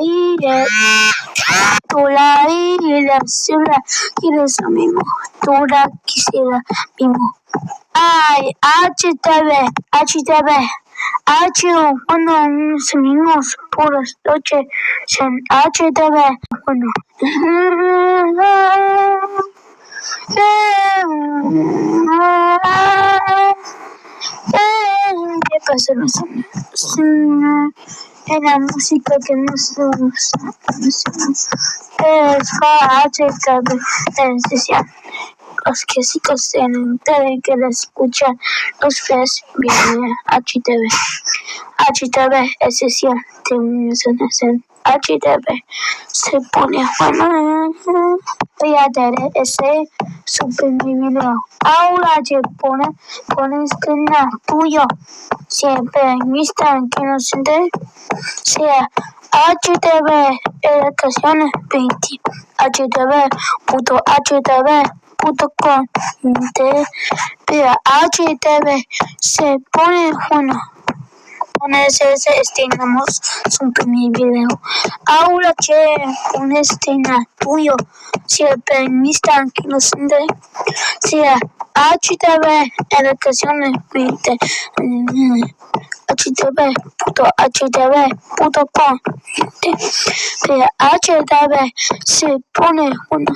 iré. Tú la irás, yo la quieres lo mismo. Tú la quisiera mismo. Ay, HTV. H1, bueno, sonidos puros, noche, HTV, bueno. ¿Qué pasó? En la música que nos gusta, es HTV, decía. Los clásicos tienen que escuchar los ves bien HTV es decir, HTV se pone bueno. Voy a dar ese super video. Ahora te pones escena tuyo. Siempre en Instagram que no se entere. Sea HTV educaciones 20 HTV.com HTV se pone bueno. Pones ese estrenamos un primer video. Ahora que pones escena tuyo. Siempre en Instagram que no se entere. Sea HTV educaciones 20 HTV.com HTV se pone uno.